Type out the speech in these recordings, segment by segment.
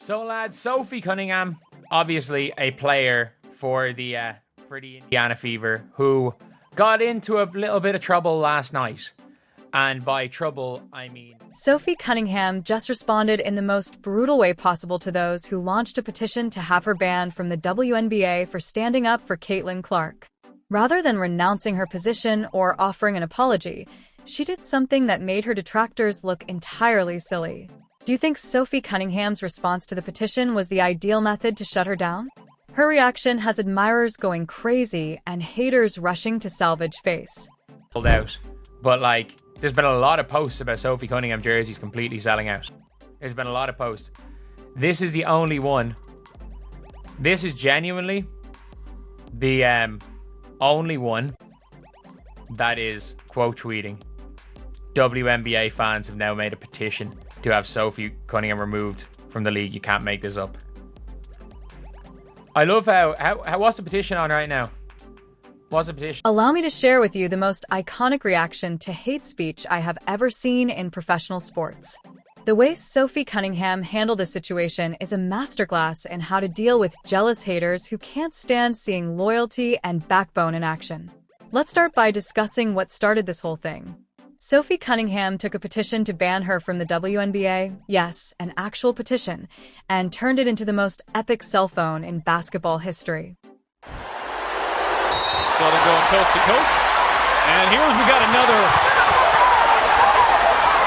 So lads, Sophie Cunningham, obviously a player for the Indiana Fever, who got into a little bit of trouble last night. And by trouble, I mean... Sophie Cunningham just responded in the most brutal way possible to those who launched a petition to have her banned from the WNBA for standing up for Caitlin Clark. Rather than renouncing her position or offering an apology, she did something that made her detractors look entirely silly. Do you think Sophie Cunningham's response to the petition was the ideal method to shut her down? Her reaction has admirers going crazy and haters rushing to salvage face. Out. But like, there's been a lot of posts about Sophie Cunningham jerseys completely selling out. There's been a lot of posts. This is the only one. This is genuinely the only one that is quote tweeting. WNBA fans have now made a petition to have Sophie Cunningham removed from the league. You can't make this up. I love how what's the petition on right now? What's the petition? Allow me to share with you the most iconic reaction to hate speech I have ever seen in professional sports. The way Sophie Cunningham handled the situation is a masterclass in how to deal with jealous haters who can't stand seeing loyalty and backbone in action. Let's start by discussing what started this whole thing. Sophie Cunningham took a petition to ban her from the WNBA, yes, an actual petition, and turned it into the most epic cell phone in basketball history. Sheldon going coast to coast, and here we got another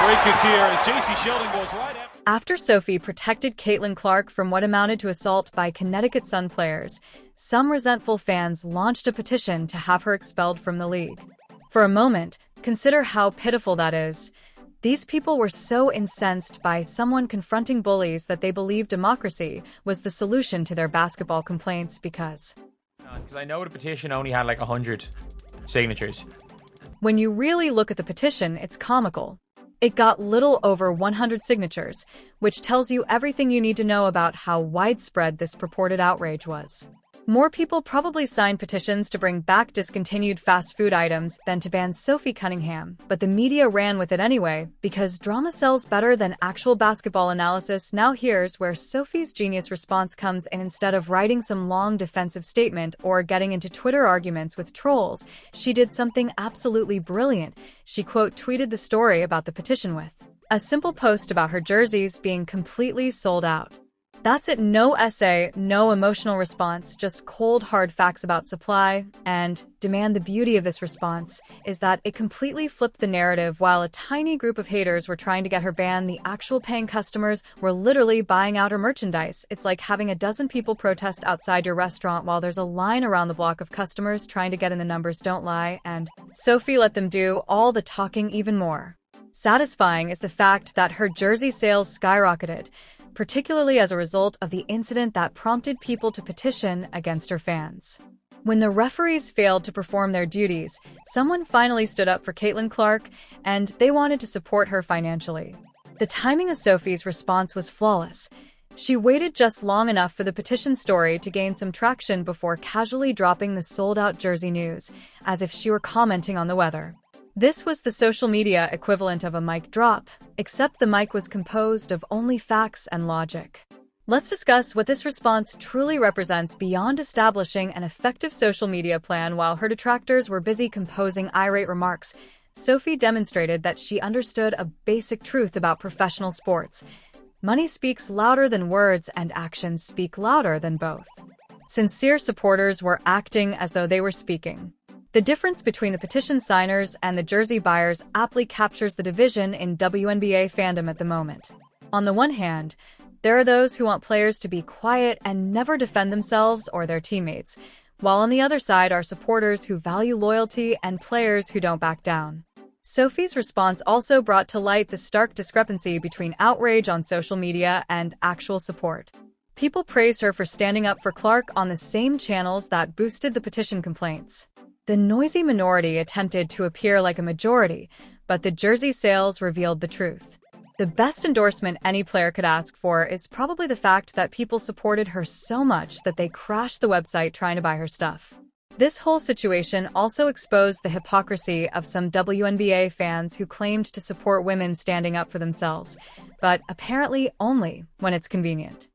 breakers here as J.C. Sheldon goes right after Sophie protected Caitlin Clark from what amounted to assault by Connecticut Sun players, some resentful fans launched a petition to have her expelled from the league. For a moment, consider how pitiful that is. These people were so incensed by someone confronting bullies that they believed democracy was the solution to their basketball complaints because I know the petition only had like 100 signatures. When you really look at the petition, it's comical. It got little over 100 signatures, which tells you everything you need to know about how widespread this purported outrage was. More people probably signed petitions to bring back discontinued fast food items than to ban Sophie Cunningham, but the media ran with it anyway, because drama sells better than actual basketball analysis. Now here's where Sophie's genius response comes in. Instead of writing some long defensive statement or getting into Twitter arguments with trolls, she did something absolutely brilliant. She quote tweeted the story about the petition with a simple post about her jerseys being completely sold out. That's it, no essay, no emotional response, just cold hard facts about supply and demand. The beauty of this response is that it completely flipped the narrative. While a tiny group of haters were trying to get her banned, the actual paying customers were literally buying out her merchandise. It's like having a dozen people protest outside your restaurant while there's a line around the block of customers trying to get in. The numbers don't lie, and Sophie let them do all the talking. Even more satisfying is the fact that her jersey sales skyrocketed, particularly as a result of the incident that prompted people to petition against her fans. When the referees failed to perform their duties, someone finally stood up for Caitlin Clark, and they wanted to support her financially. The timing of Sophie's response was flawless. She waited just long enough for the petition story to gain some traction before casually dropping the sold-out jersey news, as if she were commenting on the weather. This was the social media equivalent of a mic drop, except the mic was composed of only facts and logic. Let's discuss what this response truly represents beyond establishing an effective social media plan. While her detractors were busy composing irate remarks, Sophie demonstrated that she understood a basic truth about professional sports. Money speaks louder than words, and actions speak louder than both. Sincere supporters were acting as though they were speaking. The difference between the petition signers and the jersey buyers aptly captures the division in WNBA fandom at the moment. On the one hand, there are those who want players to be quiet and never defend themselves or their teammates, while on the other side are supporters who value loyalty and players who don't back down. Sophie's response also brought to light the stark discrepancy between outrage on social media and actual support. People praised her for standing up for Clark on the same channels that boosted the petition complaints. The noisy minority attempted to appear like a majority, but the jersey sales revealed the truth. The best endorsement any player could ask for is probably the fact that people supported her so much that they crashed the website trying to buy her stuff. This whole situation also exposed the hypocrisy of some WNBA fans who claimed to support women standing up for themselves, but apparently only when it's convenient.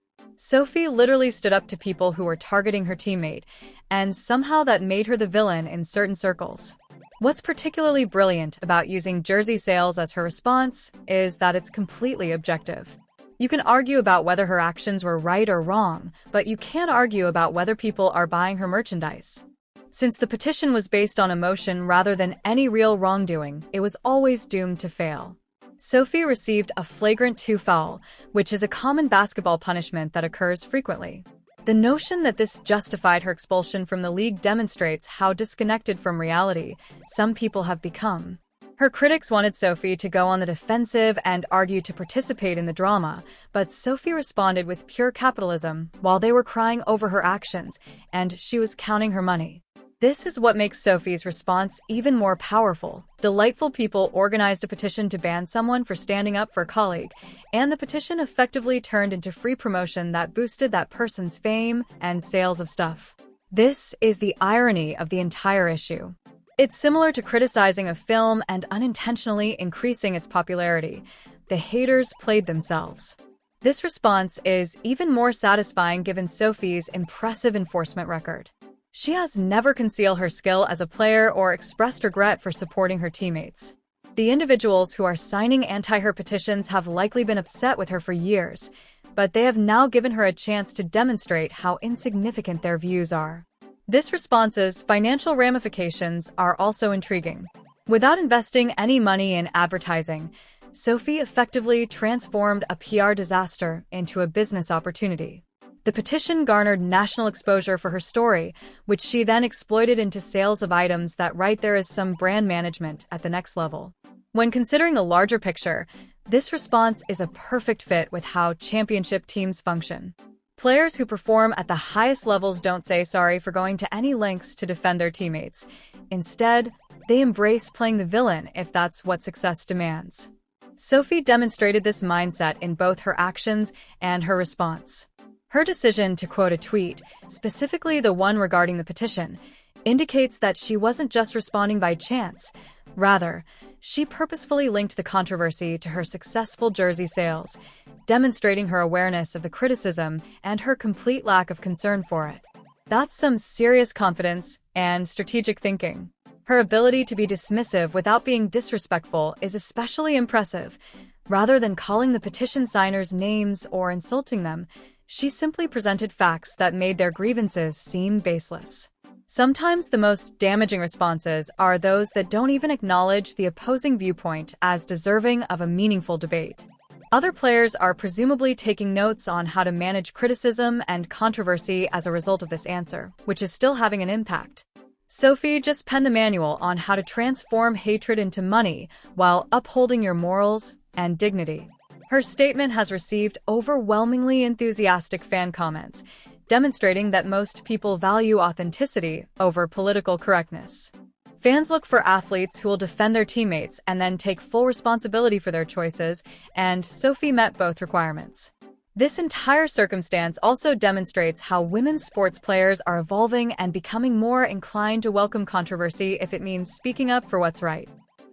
Sophie literally stood up to people who were targeting her teammate, and somehow that made her the villain in certain circles. What's particularly brilliant about using jersey sales as her response is that it's completely objective. You can argue about whether her actions were right or wrong, but you can't argue about whether people are buying her merchandise. Since the petition was based on emotion rather than any real wrongdoing, it was always doomed to fail. Sophie received a flagrant 2 foul, which is a common basketball punishment that occurs frequently. The notion that this justified her expulsion from the league demonstrates how disconnected from reality some people have become. Her critics wanted Sophie to go on the defensive and argue to participate in the drama, but Sophie responded with pure capitalism while they were crying over her actions, and she was counting her money. This is what makes Sophie's response even more powerful. Delightful people organized a petition to ban someone for standing up for a colleague, and the petition effectively turned into free promotion that boosted that person's fame and sales of stuff. This is the irony of the entire issue. It's similar to criticizing a film and unintentionally increasing its popularity. The haters played themselves. This response is even more satisfying given Sophie's impressive enforcement record. She has never concealed her skill as a player or expressed regret for supporting her teammates. The individuals who are signing anti-her petitions have likely been upset with her for years, but they have now given her a chance to demonstrate how insignificant their views are. This response's financial ramifications are also intriguing. Without investing any money in advertising, Sophie effectively transformed a PR disaster into a business opportunity. The petition garnered national exposure for her story, which she then exploited into sales of items that right there is some brand management at the next level. When considering the larger picture, this response is a perfect fit with how championship teams function. Players who perform at the highest levels don't say sorry for going to any lengths to defend their teammates. Instead, they embrace playing the villain if that's what success demands. Sophie demonstrated this mindset in both her actions and her response. Her decision to quote a tweet, specifically the one regarding the petition, indicates that she wasn't just responding by chance. Rather, she purposefully linked the controversy to her successful jersey sales, demonstrating her awareness of the criticism and her complete lack of concern for it. That's some serious confidence and strategic thinking. Her ability to be dismissive without being disrespectful is especially impressive. Rather than calling the petition signers names or insulting them, she simply presented facts that made their grievances seem baseless. Sometimes the most damaging responses are those that don't even acknowledge the opposing viewpoint as deserving of a meaningful debate. Other players are presumably taking notes on how to manage criticism and controversy as a result of this answer, which is still having an impact. Sophie just penned the manual on how to transform hatred into money while upholding your morals and dignity. Her statement has received overwhelmingly enthusiastic fan comments, demonstrating that most people value authenticity over political correctness. Fans look for athletes who will defend their teammates and then take full responsibility for their choices, and Sophie met both requirements. This entire circumstance also demonstrates how women's sports players are evolving and becoming more inclined to welcome controversy if it means speaking up for what's right.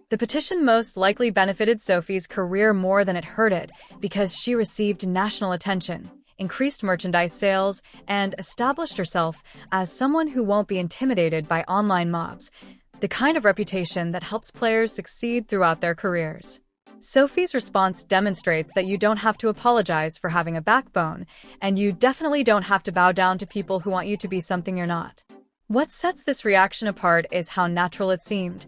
The petition most likely benefited Sophie's career more than it hurt it because she received national attention, increased merchandise sales, and established herself as someone who won't be intimidated by online mobs, the kind of reputation that helps players succeed throughout their careers. Sophie's response demonstrates that you don't have to apologize for having a backbone, and you definitely don't have to bow down to people who want you to be something you're not. What sets this reaction apart is how natural it seemed.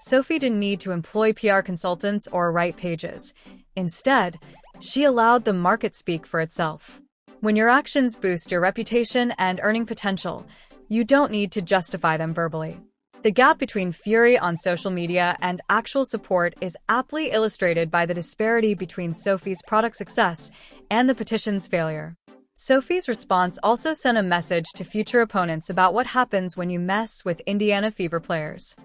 Sophie didn't need to employ PR consultants or write pages. Instead, she allowed the market speak for itself. When your actions boost your reputation and earning potential, you don't need to justify them verbally. The gap between fury on social media and actual support is aptly illustrated by the disparity between Sophie's product success and the petition's failure. Sophie's response also sent a message to future opponents about what happens when you mess with Indiana Fever players.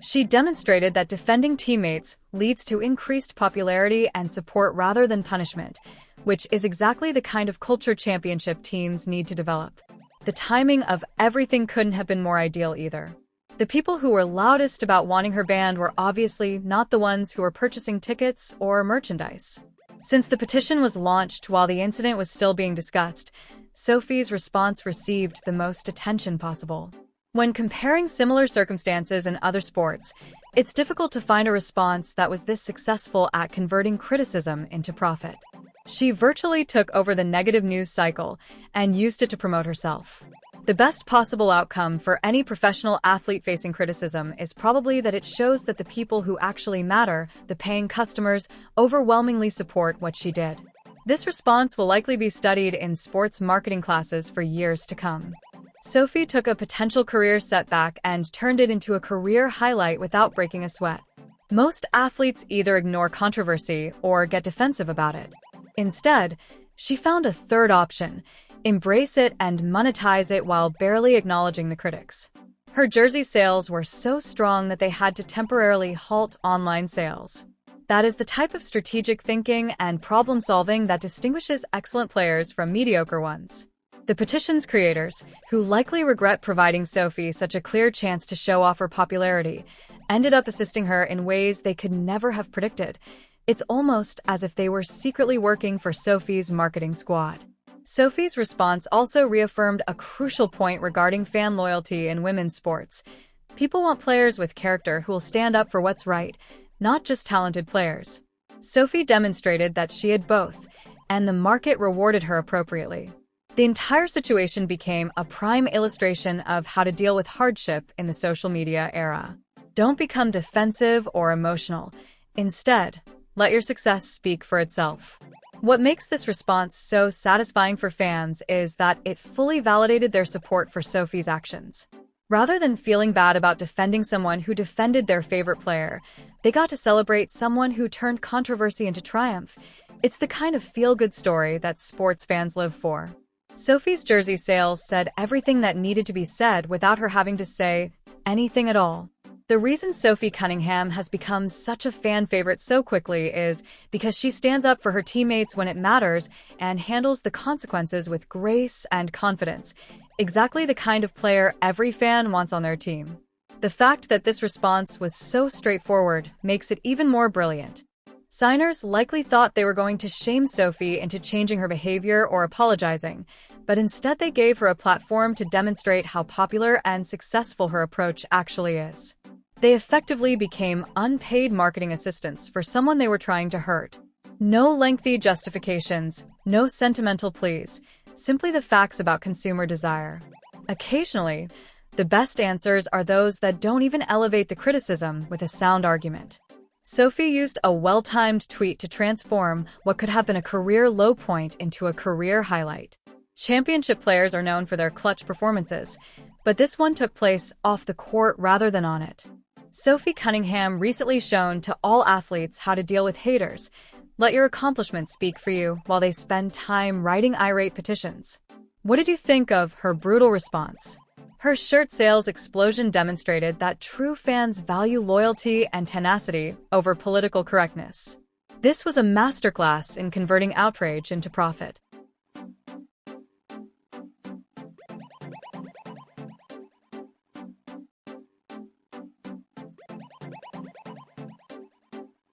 She demonstrated that defending teammates leads to increased popularity and support rather than punishment, which is exactly the kind of culture championship teams need to develop. The timing of everything couldn't have been more ideal either. The people who were loudest about wanting her banned were obviously not the ones who were purchasing tickets or merchandise. Since the petition was launched while the incident was still being discussed, Sophie's response received the most attention possible. When comparing similar circumstances in other sports, it's difficult to find a response that was this successful at converting criticism into profit. She virtually took over the negative news cycle and used it to promote herself. The best possible outcome for any professional athlete facing criticism is probably that it shows that the people who actually matter, the paying customers, overwhelmingly support what she did. This response will likely be studied in sports marketing classes for years to come. Sophie took a potential career setback and turned it into a career highlight without breaking a sweat. Most athletes either ignore controversy or get defensive about it. Instead, she found a third option: embrace it and monetize it while barely acknowledging the critics. Her jersey sales were so strong that they had to temporarily halt online sales. That is the type of strategic thinking and problem-solving that distinguishes excellent players from mediocre ones. The petition's creators, who likely regret providing Sophie such a clear chance to show off her popularity, ended up assisting her in ways they could never have predicted. It's almost as if they were secretly working for Sophie's marketing squad. Sophie's response also reaffirmed a crucial point regarding fan loyalty in women's sports. People want players with character who will stand up for what's right, not just talented players. Sophie demonstrated that she had both, and the market rewarded her appropriately. The entire situation became a prime illustration of how to deal with hardship in the social media era. Don't become defensive or emotional. Instead, let your success speak for itself. What makes this response so satisfying for fans is that it fully validated their support for Sophie's actions. Rather than feeling bad about defending someone who defended their favorite player, they got to celebrate someone who turned controversy into triumph. It's the kind of feel-good story that sports fans live for. Sophie's jersey sales said everything that needed to be said without her having to say anything at all. The reason Sophie Cunningham has become such a fan favorite so quickly is because she stands up for her teammates when it matters and handles the consequences with grace and confidence. Exactly the kind of player every fan wants on their team. The fact that this response was so straightforward makes it even more brilliant. Signers likely thought they were going to shame Sophie into changing her behavior or apologizing, but instead they gave her a platform to demonstrate how popular and successful her approach actually is. They effectively became unpaid marketing assistants for someone they were trying to hurt. No lengthy justifications, no sentimental pleas, simply the facts about consumer desire. Occasionally, the best answers are those that don't even elevate the criticism with a sound argument. Sophie used a well-timed tweet to transform what could have been a career low point into a career highlight. Championship players are known for their clutch performances, but this one took place off the court rather than on it. Sophie Cunningham recently shown to all athletes how to deal with haters. Let your accomplishments speak for you while they spend time writing irate petitions. What did you think of her brutal response? Her shirt sales explosion demonstrated that true fans value loyalty and tenacity over political correctness. This was a masterclass in converting outrage into profit.